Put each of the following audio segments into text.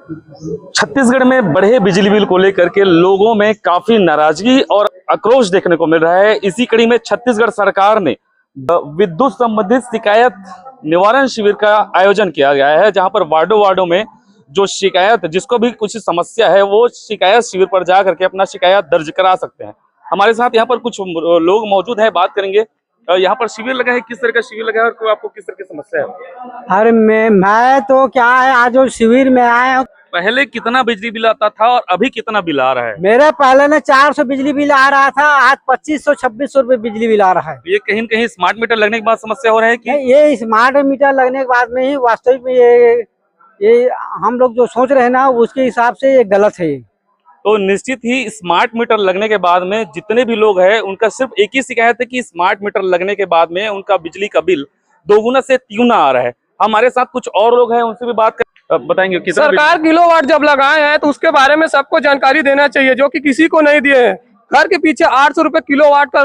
छत्तीसगढ़ में बढ़े बिजली बिल को लेकर के लोगों में काफी नाराजगी और आक्रोश देखने को मिल रहा है। इसी कड़ी में छत्तीसगढ़ सरकार ने विद्युत संबंधित शिकायत निवारण शिविर का आयोजन किया गया है, जहां पर वार्डों में जो शिकायत, जिसको भी कुछ समस्या है, वो शिकायत शिविर पर जा करके अपना शिकायत दर्ज करा सकते हैं। हमारे साथ यहाँ पर कुछ लोग मौजूद हैं, बात करेंगे। यहाँ पर शिविर लगा है, किस तरह का शिविर लगा है और आपको किस तरह की समस्या है? अरे मैं तो क्या है, आज वो शिविर में आए। पहले कितना बिजली बिल आता था और अभी कितना बिल आ रहा है? मेरा पहले ना 400 बिजली बिल आ रहा था, आज 2500-2600 रुपए बिजली बिल आ रहा है। ये कहीं न कहीं स्मार्ट मीटर लगने के बाद समस्या हो रहा है कि ये स्मार्ट मीटर लगने के बाद में ही वास्तविक में ये हम लोग जो सोच रहे हैं ना, उसके हिसाब से ये गलत है। तो निश्चित ही स्मार्ट मीटर लगने के बाद में जितने भी लोग हैं, उनका सिर्फ एक ही शिकायत है कि स्मार्ट मीटर लगने के बाद में उनका बिजली का बिल दोगुना से तिगुना आ रहा है। हमारे साथ कुछ और लोग हैं, उनसे भी बात बताएंगे। सरकार किलोवाट जब लगाए हैं तो उसके बारे में सबको जानकारी देना चाहिए, जो कि किसी को नहीं दिए हैं। घर के पीछे 800 रुपए किलोवाट का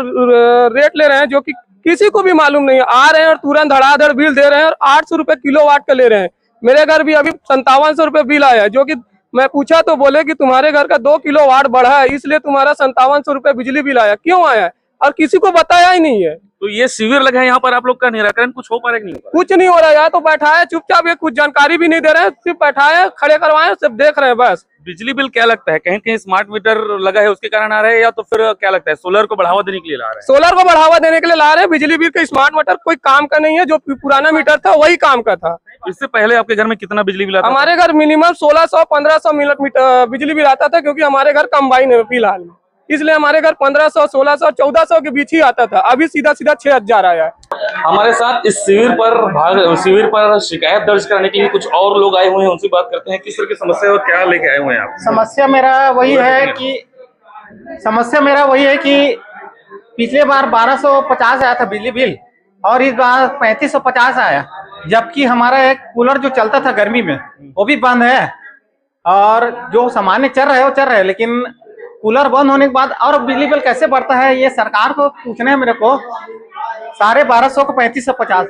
रेट ले रहे हैं, जो कि किसी को भी मालूम नहीं है। आ रहे हैं और तुरंत धड़ाधड़ बिल दे रहे हैं और 800 रुपए किलोवाट का ले रहे हैं। मेरे घर भी अभी 5700 रुपए बिल आया है, जो कि मैं पूछा तो बोले कि तुम्हारे घर का 2 किलोवाट बढ़ा है, इसलिए तुम्हारा 5700 रुपए बिजली बिल आया। क्यों आया है और किसी को बताया ही नहीं है। तो ये शिविर लगा है, यहाँ पर आप लोग का निराकरण कुछ हो पा रहा है कि नहीं हो पा रहा? कुछ नहीं हो रहा है, यहाँ तो बैठाए चुपचाप, ये कुछ जानकारी भी नहीं दे रहे हैं, सिर्फ बैठाए खड़े करवाए, सिर्फ देख रहे हैं बस। बिजली बिल क्या लगता है, कहीं कहीं स्मार्ट मीटर लगा है उसके कारण आ रहा है, या तो फिर क्या लगता है सोलर को बढ़ावा देने के लिए ला रहे हैं? सोलर को बढ़ावा देने के लिए ला रहे हैं। बिजली बिल का स्मार्ट मीटर कोई काम का नहीं है, जो पुराना मीटर था वही काम का था। इससे पहले आपके घर में कितना बिजली बिल आता था? हमारे घर मिनिमम 1600-1500 बिजली बिल आता था, क्योंकि हमारे घर कंबाइन है फिलहाल में, इसलिए हमारे घर 1500, 1600, 1400 के बीच ही आता था। अभी सीधा 6000 आया है। हमारे साथ इस शिविर पर शिकायत दर्ज करने के लिए कुछ और लोग आए हुए हैं, उनसे बात करते हैं। किस तरह की समस्या और क्या लेके आए हुए हैं आप? समस्या मेरा वही है कि पिछले बार 1250 आया था बिजली बिल और इस बार 3550 आया, जबकि हमारा एक कूलर जो चलता था गर्मी में वो भी बंद है और जो सामान्य चल रहा है वो चल रहा है, लेकिन कूलर बंद होने के बाद और बिजली बिल कैसे बढ़ता है ये सरकार को पूछना है मेरे को। 1250 को 3550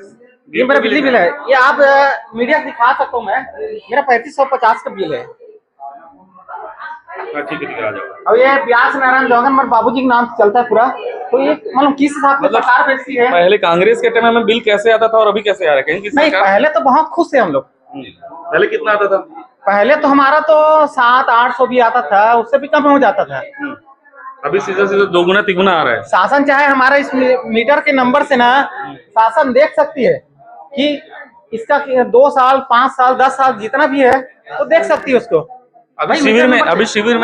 ये मेरा बिजली बिल है। ये आप मीडिया दिखा सकता हूँ मैं, मेरा 3550 का बिल है। ठीक है, आ जाओ। अब ये व्यास नारायण जोगन मेरे बाबूजी के नाम से चलता है पूरा, तो ये मतलब किस हिसाब से सरकार बेचती है। पहले कांग्रेस के टाइम में बिल कैसे आता था और अभी कैसे आ रहा है? कहीं नहीं, पहले तो बहुत खुश थे हम लोग। पहले कितना आता था? पहले तो हमारा तो 700-800 भी आता था, उससे भी कम हो जाता था। अभी सीधा दोगुना तिगुना आ रहा है। शासन चाहे हमारा इस मीटर के नंबर से ना शासन देख सकती है कि इसका 2 साल, 5 साल, 10 साल जितना भी है तो देख सकती है उसको। अभी शिविर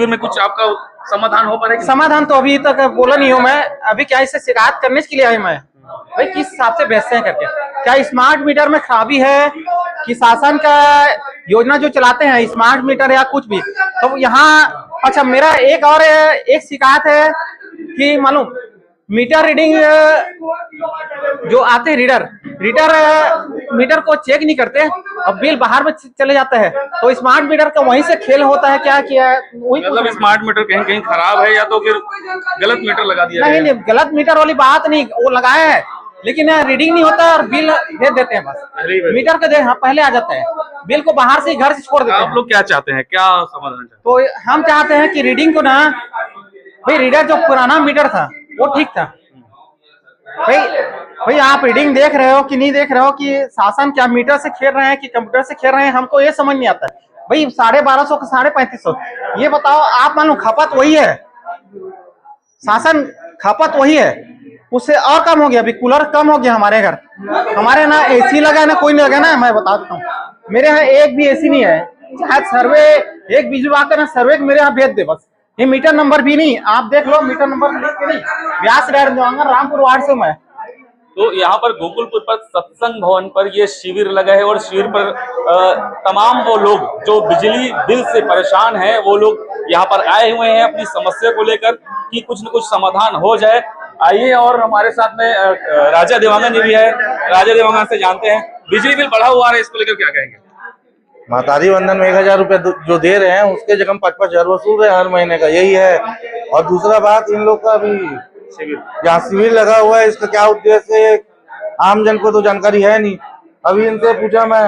में कुछ आपका समाधान हो पा रहा है? समाधान तो अभी तक बोला नहीं हूँ मैं। अभी क्या इससे शिकायत करने के लिए आई मैं, भाई किस हिसाब से बेचते हैं करके। क्या स्मार्ट मीटर में खराबी है कि शासन का योजना जो चलाते हैं स्मार्ट मीटर या कुछ भी, तो यहाँ अच्छा मेरा एक शिकायत है कि मालूम मीटर रीडिंग जो आते हैं रीडर मीटर को चेक नहीं करते और बिल बाहर में चले जाता है, तो स्मार्ट मीटर का वहीं से खेल होता है। क्या किया है वही, मतलब स्मार्ट मीटर कहीं कहीं खराब है या तो फिर गलत मीटर लगा दिया? नहीं, गलत मीटर वाली बात नहीं, वो लगाया है लेकिन रीडिंग नहीं होता और बिल भेज देते हैं बस। मीटर का पहले आ जाता है, बिल को बाहर से घर से छोड़ देते हैं। आप लोग क्या चाहते हैं, क्या समाधान चाहते हैं? तो हम चाहते हैं कि रीडिंग को ना, भाई रीडर जो पुराना मीटर था वो ठीक था। भाई आप रीडिंग देख रहे हो कि नहीं देख रहे हो, कि शासन क्या मीटर से खेल रहे हैं कि कंप्यूटर से खेल रहे हैं, हमको ये समझ नहीं आता। भाई 1250 का 3550 ये बताओ। आप मान लो खपत वही है, शासन खपत वही है, उससे और कम हो गया। अभी कूलर कम हो गया हमारे घर, हमारे ना एसी लगा है ना कोई नहीं लगा ना। मैं बता देता हूँ, मेरे यहाँ एक भी एसी नहीं है। चाहे सर्वे एक बिजली विभाग का ना सर्वे मेरे यहाँ भेज दे बस। ये मीटर नंबर भी नहीं, आप देख लो मीटर नंबर व्यास रामपुर वार्ड से मैं। तो यहाँ पर गोकुलपुर पर सत्संग भवन पर ये शिविर लगा है और शिविर पर तमाम वो लोग जो बिजली बिल से परेशान हैं वो लोग यहाँ पर आए हुए हैं अपनी समस्या को लेकर कि कुछ न कुछ समाधान हो जाए। आइए, और हमारे साथ में राजा देवांगन जी भी है। राजा देवांगन से जानते हैं बिजली बिल बढ़ा हुआ है, इसको लेकर क्या कहेंगे? मातारी वंदन में 1000 रुपए जो दे रहे हैं उसके जगह 55,000 वसूल रहे हैं हर महीने का, यही है। और दूसरा बात, इन लोग का अभी जहाँ शिविर लगा हुआ है इसका क्या उद्देश्य है आम जन को तो जानकारी है नहीं। अभी इनसे पूछा मैं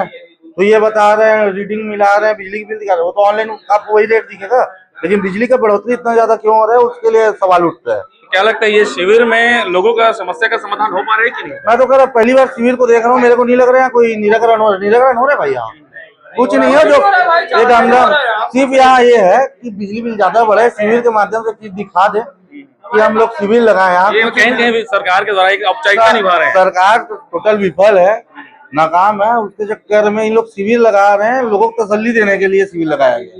तो ये बता रहे हैं रीडिंग मिला रहे हैं, बिजली की बिल दिखा रहे हैं, वो तो ऑनलाइन आपको वही रेट दिखेगा, लेकिन बिजली का बढ़ोतरी इतना ज्यादा क्यों हो रहा है उसके लिए सवाल उठ रहा है। क्या लगता है ये शिविर में लोगों का समस्या का समाधान हो पा रहा है कि नहीं? मैं तो कह रहा पहली बार शिविर को देख रहा हूँ, मेरे को नहीं लग रहा है कोई निराकरण हो रहा है। निराकरण हो रहा है भाई, यहाँ कुछ नहीं है। जो ये दमदम सिर्फ यहाँ ये है कि बिजली बिल ज्यादा बढ़े, शिविर के माध्यम से चीज दिखा दे कि हम लोग शिविर लगाए यहाँ। ये कहीं कहीं भी सरकार के द्वारा एक औपचारिकता निभा रहे हैं। सरकार टोटल विफल है, नाकाम है, उसके चक्कर में इन लोग शिविर लगा रहे हैं, लोगों को तसल्ली देने के लिए शिविर लगाया गया।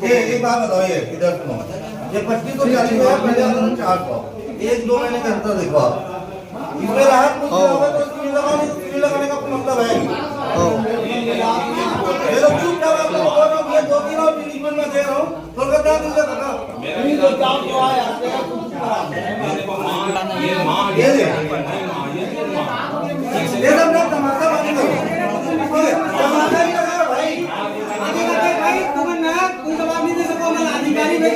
एक बात बताओ, ये इधर सुनो, ये 2540 है, पहले 400, 1-2 महीने का अंतर देखो आप, इसमें राहत कुछ नहीं होगा तो सिविल लगाने का मतलब है। ये लोग चुपचाप आप लोग बोल रहे हो, 2-3 और ट्रीटमेंट में दे रहा हूँ, कोलकाता दिल से लगा ये सब लोग तमाशा बाजी करो, तमाशा ही लगा भाई। भाई तुम्हें ना कोई जवाब नहीं दे सको, मैं अधिकारी में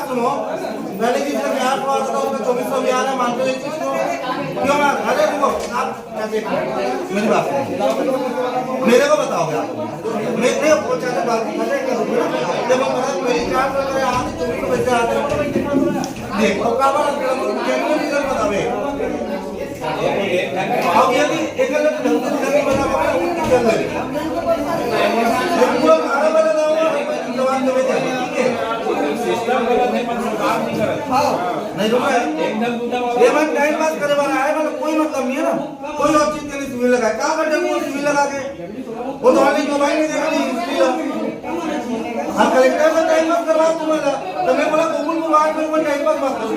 सुनो, मैंने किसी ने 8 बार था, उसका 2400 भी आ रहा है, मानते हो इस चीज को? क्यों मैं अरे रुको, आप कैसे मेरी बात मेरे को बताओगे आप? मैं चाहते बात जब हम मेरी 4 बार करे आज 2400 पैसे आते हैं, देखो का बात बतावे अब यदि एक अलग ढंग से नहीं बना पाए क्या करें? पूरा खाना बना होगा जवान देवे नहीं रुका है ये मैं टाइम पास करे वाला है, मतलब कोई मतलब नहीं है ना, कोई और चीज के लिए सिविल लगा क्या करते हैं? वो सिविल लगा के वो तो वाली मोबाइल में देखा नहीं हम कलेक्टर में टाइम पास करवा तुम्हारा तो मैं बोला गूगल को बात में वो टाइम पास मत करो,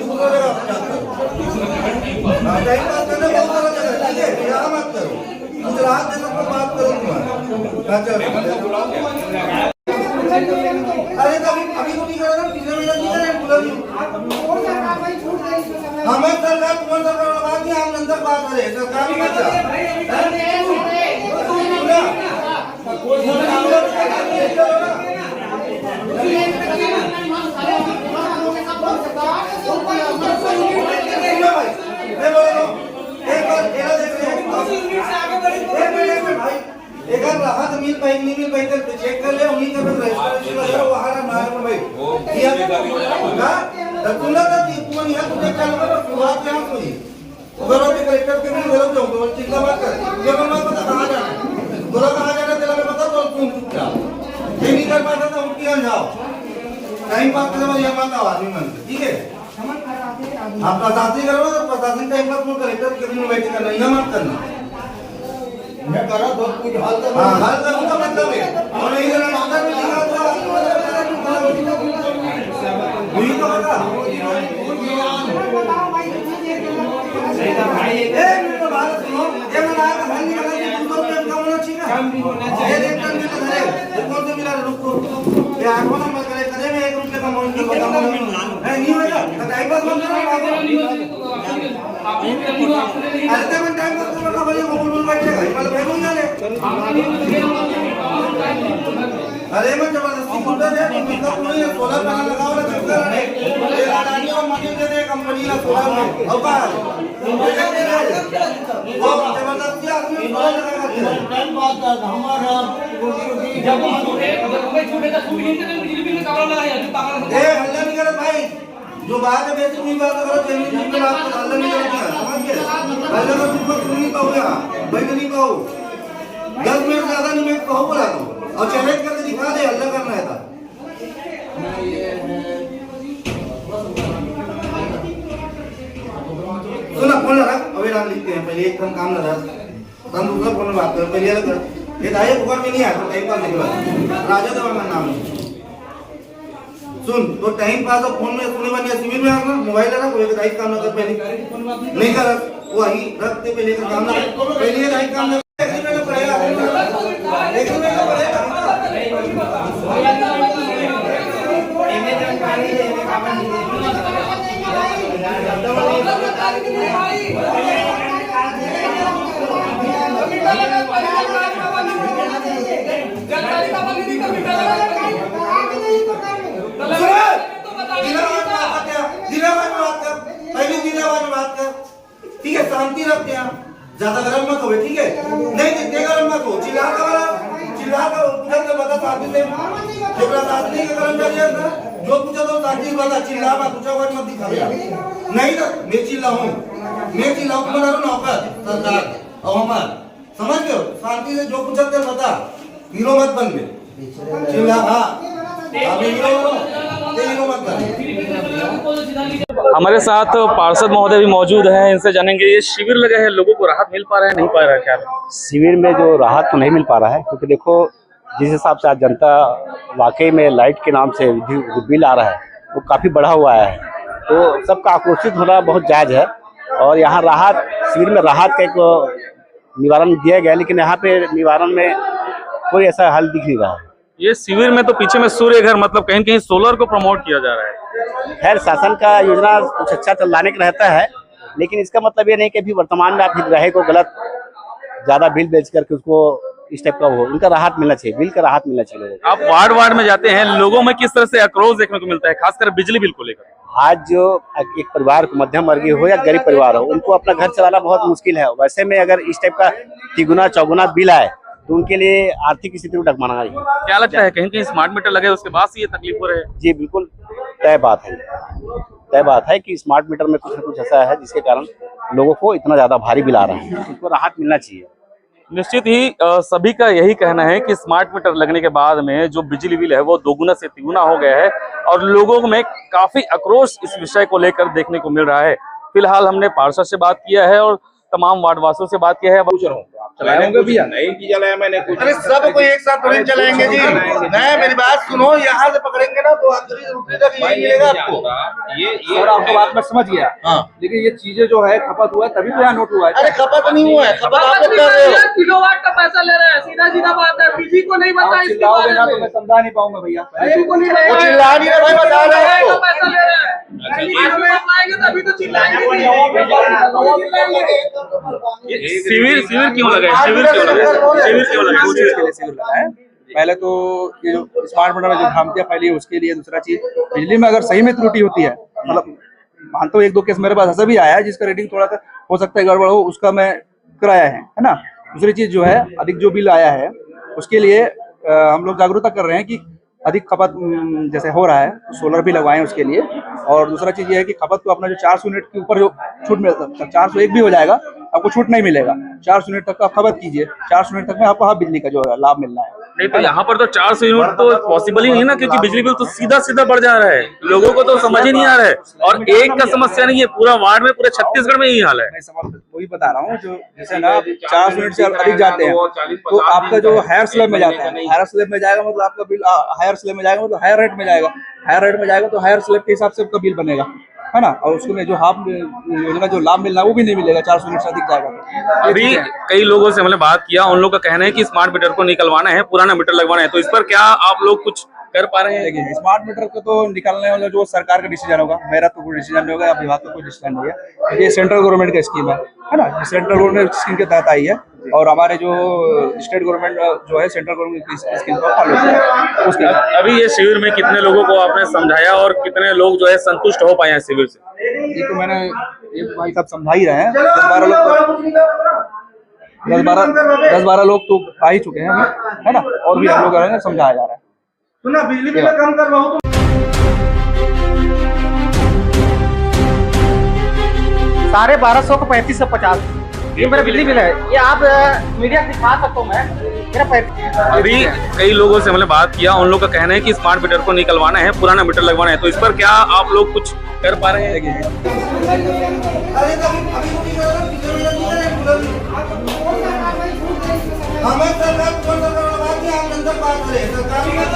टाइम पास करने बहुत सारा जगह ठीक है, यहाँ मत करो, गुजरात जैसा को बात करो तुम्हारा। अरे अभी तो नहीं कर रहा, पिछले महीने नहीं करे हमें सरकार कौन सरकार बात नहीं, हम अंदर बात करें सरकार की बात एक राहत मिल पाई नहीं मिल पाई तो चेक कर ले, उन्हीं का रजिस्ट्रेशन लगा वो हारा मार में भाई ये ना तुमने तो तुम यहां तुझे क्या लगा शुरुआत यहां हुई उधर के कलेक्टर के भी बोलो तो चिंता मत कर, ये मैं पता कहां जाना बोला कहां जाना तेरा मैं बता तो तुम चुपचाप ये नहीं कर पाता तो उठ के जाओ, टाइम पास करने ये मत आओ आदमी मन ठीक है। आप प्रशासनिक करो तो प्रशासनिक टाइम पास में कलेक्टर के भी बैठ करना ये मत करना, मैं करा दो कुछ हाल कर हाल करूं तो मतलब है और नहीं करना आता भी लिखा हुआ हुई तो होगा भाई ए मेरे बात सुनो, ये मैं आया भाई निकला ये तुम लोग काम होना चाहिए ना, काम भी होना चाहिए, ये देख कर मिला है कौन से मिला रुको ये आठवां नंबर करे करे में 1 रुपए का अमाउंट की बताओ नहीं होगा टाइम पास बंद करो अरे तो मैं टाइम पास करना भाई वो बोल बैठेगा मतलब भाई बोल ले अरे मैं जबरदस्ती बोलता है मतलब कोई सोलर पैनल लगाओ ना चक्कर है ये अडानी और मनी दे दे कंपनी ना सोलर में होगा वो जबरदस्ती आदमी सोलर लगाएगा टाइम पास कर हमारा जब हम छोटे का छूट बिजली बिल का कवर लगाया जो पागल ए हल्ला नहीं कर भाई जो बात है वैसे वही बात करो, जेन्युइन चीज में बात करो, अल्लाह नहीं करती है, समझ गए? अल्लाह का तुमको तुम नहीं कहो यहाँ, बैठ नहीं कहो, 10 मिनट से ज्यादा नहीं मैं कहो बोला तो, और चैलेंज करके दिखा दे, अल्लाह करना है था। सुना फोन लगा, अभी नाम लिखते हैं, पहले एक काम लगा, हम दूसरा फोन में बात करें, पहले अलग ये दाई ऊपर में नहीं आया, तो टाइम पास निकला, राजा देवा का नाम है। सुन तो टाइम पास और फोन में सुने वाली सिविल में आना, मोबाइल रख, वो दाई काम ना कर, पहले नहीं कर, वो आई रखते पहले का काम ना, पहले दाई काम ना, ठीक है, शांति रखते हैं, ज्यादा गरम मत हो, ठीक है? नहीं जितने गरम मत हो, चिल्ला का पूछा तो बता, शांति से जबरा शांति का गरम कर ना, जो पूछा तो शांति बता, चिल्ला मत, पूछा कोई मत दिखा नहीं तो मैं चिल्लाऊं तुम्हारा नौकर सरकार और हमार, समझ गए? शांति से जो पूछा तो बता, हीरो मत बन गए, चिल्ला, हाँ अभी हीरो मत बन। हमारे साथ पार्षद महोदय भी मौजूद हैं, इनसे जानेंगे ये शिविर लगे हैं, लोगों को राहत मिल पा रहा है नहीं पा रहा है क्या? शिविर में जो राहत तो नहीं मिल पा रहा है, क्योंकि देखो जिस हिसाब से आज जनता वाकई में लाइट के नाम से जो बिल आ रहा है वो काफ़ी बढ़ा हुआ है, तो सबका आक्रोशित होना बहुत जायज़ है। और यहाँ राहत शिविर में राहत का एक निवारण दिया गया, लेकिन यहाँ पे निवारण में कोई ऐसा हल दिख नहीं रहा है। ये शिविर में तो पीछे में सूर्य घर मतलब कहीं कहीं सोलर को प्रमोट किया जा रहा है। खैर शासन का योजना कुछ अच्छा चलाने का रहता है, लेकिन इसका मतलब ये नहीं कि अभी वर्तमान में आप हितग्राही को गलत ज्यादा बिल बेच करके उसको इस टाइप का हो, उनका राहत मिलना चाहिए, बिल का राहत मिलना चाहिए लोगों को। आप वार्ड वार्ड में जाते हैं, लोगों में किस तरह से आक्रोश देखने को मिलता है, खासकर बिजली बिल को लेकर? आज जो एक परिवार को मध्यम वर्गीय हो या गरीब परिवार हो, उनको अपना घर चलाना बहुत मुश्किल है। वैसे में अगर इस टाइप का तिगुना चौगुना बिल आए तो उनके लिए आर्थिक स्थिति को डगमगा रही है। क्या लगता है कहीं कहीं स्मार्ट मीटर लगे उसके बाद से ये तकलीफ हो रही है? जी बिल्कुल तय बात है कि स्मार्ट मीटर में कुछ न कुछ ऐसा है जिसके कारण लोगों को इतना ज्यादा भारी बिल आ रहा है, इसको राहत मिलना चाहिए। निश्चित ही सभी का यही कहना है कि स्मार्ट मीटर लगने के बाद में जो बिजली बिल है वो दोगुना से तिगुना हो गया है और लोगों में काफी आक्रोश इस विषय को लेकर देखने को मिल रहा है। फिलहाल हमने पार्षद से बात किया है और तमाम वार्डवासियों से बात किया है। चलाएंगे भैया? नहीं की चलाया मैंने कुछ। अरे सबको एक साथ थोड़ी चलाएंगे जी, नहीं मेरी बात सुनो, यहाँ से पकड़ेंगे ना तो अंदर तक यही मिलेगा आपको। ये और आपको बात मैं समझ गया, लेकिन ये चीजें जो है खपत हुआ है तभी तो यहाँ नोट हुआ है। अरे खपत नहीं हुआ है, खपत आप लोग कर रहे हो, किलोवाट का पैसा ले रहे हैं, सीधा बात है, किसी को नहीं पता इसके बारे में। तो मैं समझा नहीं पाऊंगा भैया, किसी को नहीं वो चिल्ला नहीं रहे भाई, बता रहे हैं आपको। पैसा ले रहे हैं, तभी तो चिल्लाएंगे। शिविर क्यों लगा है? शिविर क्यों लगा है? पहले तो ये जो स्मार्ट मीटर में जो भ्रांतियां फैली है उसके लिए, दूसरा चीज बिजली में अगर सही में त्रुटि होती है, मतलब मानता हूँ 1-2 केस मेरे पास ऐसा भी आया है जिसका रेटिंग थोड़ा सा हो सकता है गड़बड़ हो, उसका मैं कराया है ना। दूसरी चीज जो है अधिक जो बिल आया है उसके लिए हम लोग जागरूकता कर रहे हैं कि अधिक खपत जैसे हो रहा है तो सोलर भी लगवाएं उसके लिए। और दूसरा चीज ये है कि खपत को अपना जो 400 यूनिट के ऊपर जो छूट मिलता है, 401 भी हो जाएगा आपको छूट नहीं मिलेगा, 400 यूनिट तक का खपत कीजिए, 400 यूनिट तक में आपको बिजली का जो है लाभ मिलना है। नहीं तो यहाँ पर तो 400 यूनिट तो पॉसिबल ही नहीं ना, क्योंकि बिजली बिल तो सीधा बढ़ जा रहा है, लोगों को तो समझ ही नहीं आ रहा है। और एक का समस्या नहीं है, पूरा वार्ड में, पूरे छत्तीसगढ़ में यही हाल है। वही बता रहा हूँ, जो जैसे ना 400 यूनिट से अधिक जाते हैं तो आपका जो हायर स्लैब में जाता है, हायर स्लैब में जाएगा मतलब आपका बिल हायर स्लैब में जाएगा, मतलब हायर रेट में जाएगा, हायर रेट में जाएगा तो हायर स्लैब के हिसाब से आपका बिल बनेगा, है ना। और उसमें जो हाफ योजना जो लाभ मिलना वो भी नहीं मिलेगा, 400 यूनिट से अधिक जाएगा। अभी कई लोगों से हमने बात किया, उन लोगों का कहना है कि स्मार्ट मीटर को निकलवाना है, पुराना मीटर लगवाना है, तो इस पर क्या आप लोग कुछ कर पा रहे हैं? देखिए स्मार्ट मीटर को तो निकालने वाला जो सरकार का डिसीजन होगा, मेरा तो कोई डिसीजन नहीं होगा या विभाग का कोई डिसीजन नहीं है। ये सेंट्रल गवर्नमेंट का स्कीम है ना, सेंट्रल गवर्नमेंट स्कीम के तहत आई है और हमारे जो स्टेट गवर्नमेंट जो है सेंट्रल गवर्नमेंट की स्कीम को फॉलो किया उसके। अभी ये शिविर में कितने लोगों को आपने समझाया और कितने लोग जो है संतुष्ट हो पाए हैं शिविर से? ये तो मैंने एक भाई साहब समझा ही रहे हैं, 10-12 लोग तो आ ही चुके हैं, है ना, और भी हम लोग समझाया जा रहा है। सुना बिजली बिल कम करवाओ तो 1250 को 3550 ये मेरा बिजली बिल है। ये आप मीडिया दिखा सकता हूँ मैं, मेरा 35। अभी कई लोगों से हमने बात किया, उन लोग का कहना है कि स्मार्ट मीटर को निकलवाना है, पुराना मीटर लगवाना है। तो इस पर क्या आप लोग कुछ कर पा रहे हैं? अरे हमें सरकार कौन सरकार बात नहीं, हम जनता बात करें सरकार की बात।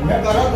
मैं कर रहा हूँ